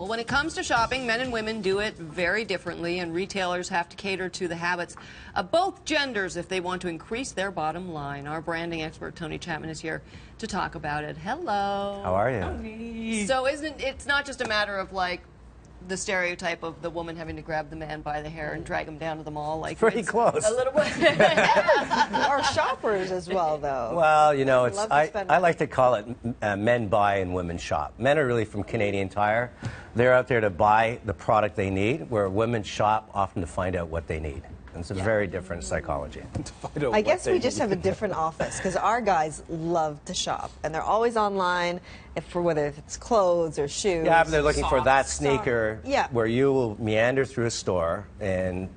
Well, when it comes to shopping, men and women do it very differently, and retailers have to cater to the habits of both genders if they want to increase their bottom line. Our branding expert, Tony Chapman, is here to talk about it. Hello. How are you? Tony. So it's not just a matter of, like, the stereotype of the woman having to grab the man by the hair and drag him down to the mall. Like, pretty close. A little bit. Or shoppers as well, though. Well, you know, I like to call it men buy and women shop. Men are really from Canadian Tire. They're out there to buy the product they need, where women shop often to find out what they need. And it's a very different psychology. I guess we just have a different office, because our guys love to shop, and they're always online, whether it's clothes or shoes. Yeah, but they're looking for that sneaker Yeah. where you will meander through a store and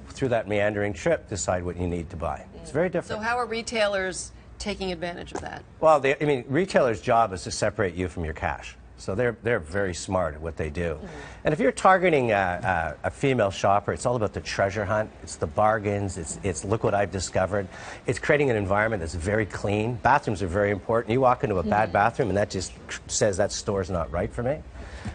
through that meandering trip decide what you need to buy. It's very different. So how are retailers taking advantage of that? Well, I mean, retailers' job is to separate you from your cash. So they're very smart at what they do. And if you're targeting a female shopper, it's all about the treasure hunt. It's the bargains. It's look what I've discovered. It's creating an environment that's very clean. Bathrooms are very important. You walk into a bad bathroom and that just says that store's not right for me.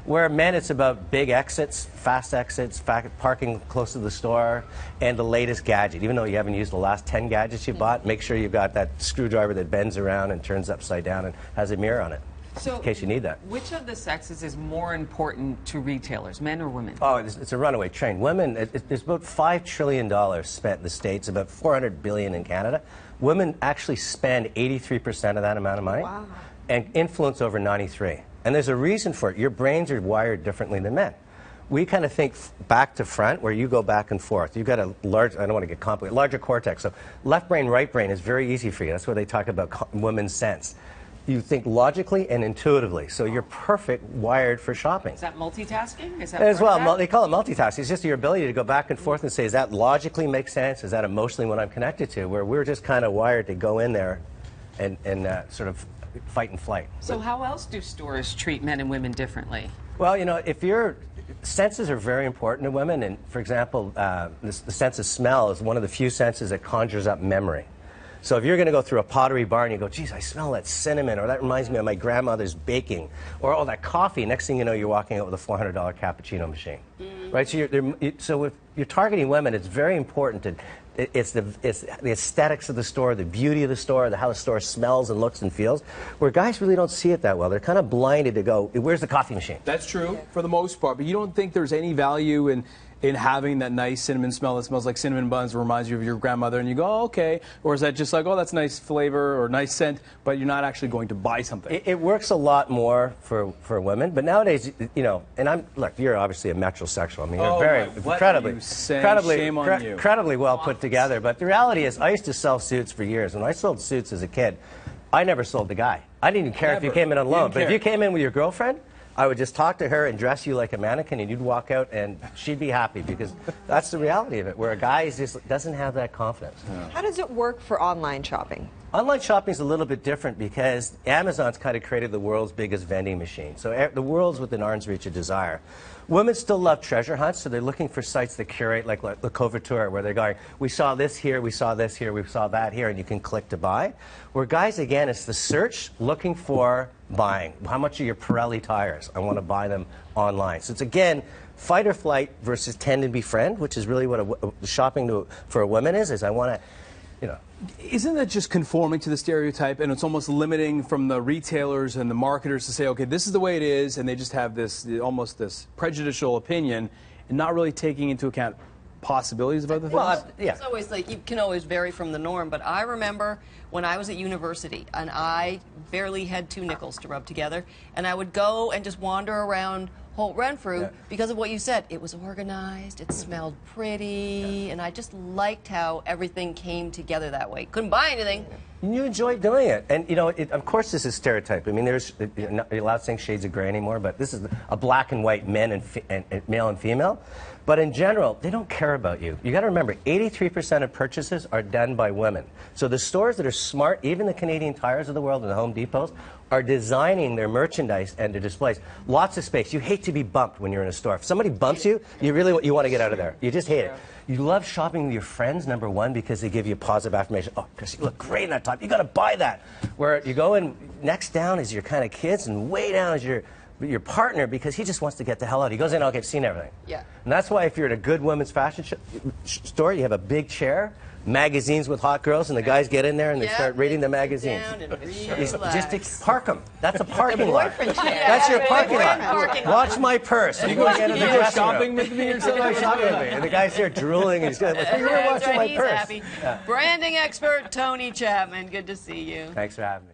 Where men, it's about big exits, fast exits, parking close to the store, and the latest gadget. Even though you haven't used the last 10 gadgets you bought, make sure you've got that screwdriver that bends around and turns upside down and has a mirror on it. So, in case you need that. Which of the sexes is more important to retailers, men or women? Oh, it's a runaway train. Women, there's about $5 trillion spent in the States, about $400 billion in Canada. Women actually spend 83% of that amount of money and influence over 93%. And there's a reason for it. Your brains are wired differently than men. We kind of think back to front, where you go back and forth. You've got a large, I don't want to get complicated, larger cortex. So left brain, right brain is very easy for you. That's where they talk about women's sense. You think logically and intuitively, so you're perfect wired for shopping. Is that multitasking? Is that as well? They call it multitasking. It's just your ability to go back and forth and say, "Is that logically make sense? Is that emotionally what I'm connected to?" Where we're just kind of wired to go in there and sort of fight and flight. So how else do stores treat men and women differently? Well, you know, senses are very important to women, and for example, the sense of smell is one of the few senses that conjures up memory. So if you're going to go through a Pottery bar and you go, geez, I smell that cinnamon, or that reminds me of my grandmother's baking, or oh, that coffee, next thing you know, you're walking out with a $400 cappuccino machine. Right? So if you're targeting women, it's very important to, it's the aesthetics of the store, the beauty of the store, how the store smells and looks and feels, where guys really don't see it that well. They're kind of blinded to go, where's the coffee machine? That's true for the most part, but you don't think there's any value in having that nice cinnamon smell that smells like cinnamon buns, reminds you of your grandmother, and you go, oh, okay, or is that just like, oh, that's nice flavor or nice scent, but you're not actually going to buy something? It works a lot more for women, but nowadays, you know, and look, you're obviously a metrosexual. I mean, you're very incredibly well put together, but the reality is, I used to sell suits for years. When I sold suits as a kid, I never sold the guy. I didn't even care if you came in on loan, but if you came in with your girlfriend, I would just talk to her and dress you like a mannequin, and you'd walk out and she'd be happy, because that's the reality of it, where a guy just doesn't have that confidence. How does it work for online shopping? Online shopping is a little bit different because Amazon's kind of created the world's biggest vending machine. So the world's within arm's reach of desire. Women still love treasure hunts, so they're looking for sites that curate, like Le Couverture, where they're going, we saw this here, we saw this here, we saw that here, and you can click to buy. Where guys, again, it's the search, looking for buying. How much are your Pirelli tires? I want to buy them online. So it's, again, fight or flight versus tend and befriend, which is really what shopping for a woman is I want to, you know. Isn't that just conforming to the stereotype, and it's almost limiting from the retailers and the marketers to say, okay, this is the way it is, and they just have this almost this prejudicial opinion and not really taking into account possibilities of other things? Well, yeah. It's always like, you can always vary from the norm, but I remember when I was at university and I barely had 2 nickels to rub together, and I would go and just wander around Holt Renfrew because of what you said. It was organized, it smelled pretty, and I just liked how everything came together that way. Couldn't buy anything. You enjoy doing it. And, you know, of course this is stereotype. I mean, you're not allowed to say shades of gray anymore, but this is a black and white men and male and female. But in general, they don't care about you. You got to remember, 83% of purchases are done by women. So the stores that are smart, even the Canadian Tires of the world and the Home Depots, are designing their merchandise and their displays. Lots of space. You hate to be bumped when you're in a store. If somebody bumps you, you want to get out of there. You just hate it. You love shopping with your friends, number one, because they give you positive affirmation. Oh, Chris, you look great in that top. You got to buy that. Where you go in, next down is your kind of kids, and way down is your your partner because he just wants to get the hell out. He goes in, okay, I've seen everything. Yeah. And that's why if you're in a good women's fashion store, you have a big chair, magazines with hot girls, and the guys get in there and they start reading the magazines. Just to park them. That's a parking lot. That's your parking lot. Watch my purse. You go shopping with me or something? And the guy's there drooling. He's like, you were watching my purse. Happy. Branding expert Tony Chapman. Good to see you. Thanks for having me.